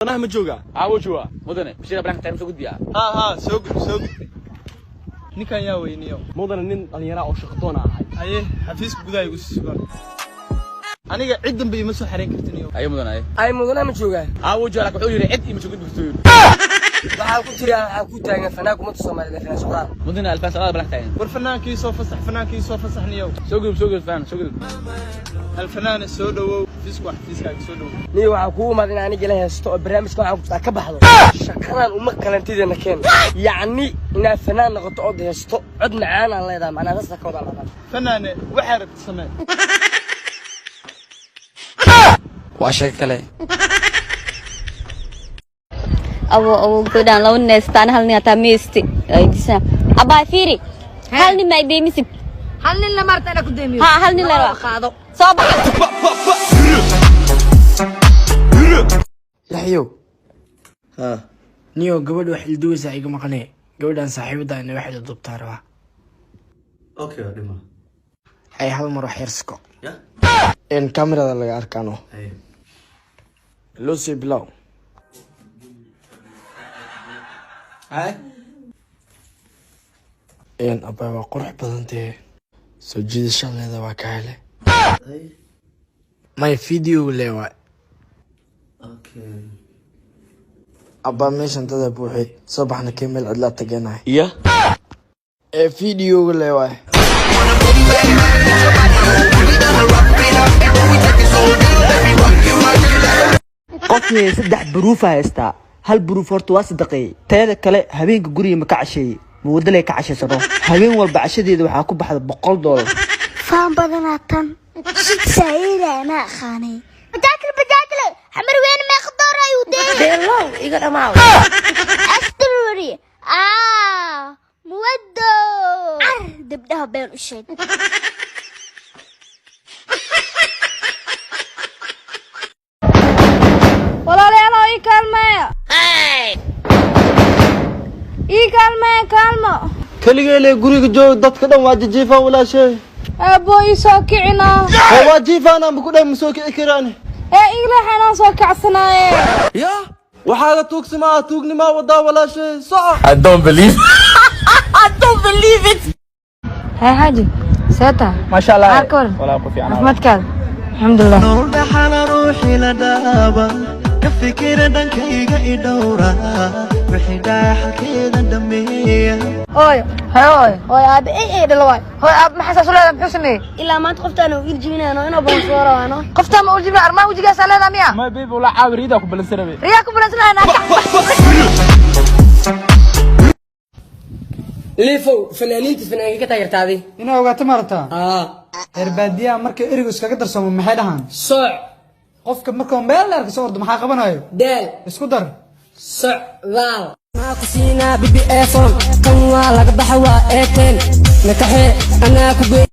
أنا مجوجا عاوجوا مدني بشير بلانك تايم سوق ديا سوق نكان يا وينيو مدن نين دليرا او شقدونا هاي حفيز gudaha igu sugan aniga ciidan bay ma soo xareen kartiniyo ay mudana ay mudana ma joogaa عاوجوا لك wuxuu yiri cid ima soo gudbistooyo waxa ku jira waxa ku taagan fanaanku mid Soomaaliyeed fanaanka Soomaal mudana alfas ala blank tayn war fanaankii soo fasaxniyo soo fan soo الفنان السودو فيسكو حفيزك سودو ني waxa ku umaadin aniga la heesto oo barnaamijka waxa ku ka baxdo shaqadan uma qalantideena keen yaani ina fanaan noqoto oo heesto cod macaan aan leedahay macna dadka ka wada ladan fanaan waxa rabta samee waa shay kale أو كده لو نستان هل نياتا ميستي إيدسنا أبا فيري هل نما يديمسك هل نلا مرت أنا قدامي هل نلا خاضو صوب يحيو نيو قبل واحد الدوسة يقوم مقنع قبل أن صاحبه ده إنه واحد الضبط روح اوكي ديما هاي هل مرة حيرسكو إن كاميرا اللي أركانه لوسي بلاو هاي إن أبا وقرح بدنتي سجد الشغل هذا وكاله ما فيديو لوا اوكي أبا مش أنت ذا بوحي صباح نكمل عدلة تجينا يا فيديو لوا قفني سدح بروفة هستا هل بروف horta صدقي تاada kale habeenka guriga ma ka cashay moodalay ka cashaysano habeen walba cashadeeda waxa ku baxda $100 faan badanatan shid saayila ma khani badaakle xamar weyn ma khadar ayu ديلو إيجا دماغ asturi muwaddo dibdaha been u sheeg walaalayaal ii kaalmaya ii kaalmaya kaalmo kaligeele guriga joog dadka dhan waa jiifaan walaashay abo ii soo kicina waa jiifaan aan ku dhan soo kici karaan igla xanaan soo kacsanaaye ya waxaad tuugsimaa tuugnima wada walaashay soco I don't believe هاي حاجة ساتا ما شاء الله عاركول ولا قفي انا عفمت كاد الحمد لله حنا روحي لدابا كفكر دنكيغا يدورا وحدا حكيدا دمية هاي ابي اي دلواي هاي اب ما حساس ولا محسني ilaa maanta qoftaan uu irjibina inoo boonsoro ano قفتا ما وجبنا ارما وجيغا سالada miya ما بيبي ولا عاور يدا ku balansanay رياكو بلانسنا انا ليفو فنانين فنانين ka taageertaaday إنه وقت مرتا erbaadiya marka erigu iskaga darsamo maxay dhahan sooc qofka markuu meel arko soo ordo maxaa qabanayo deel isku dar socdaal ما كسينا BBA فون كم ولا قبح وقتين نكحي أنا كبي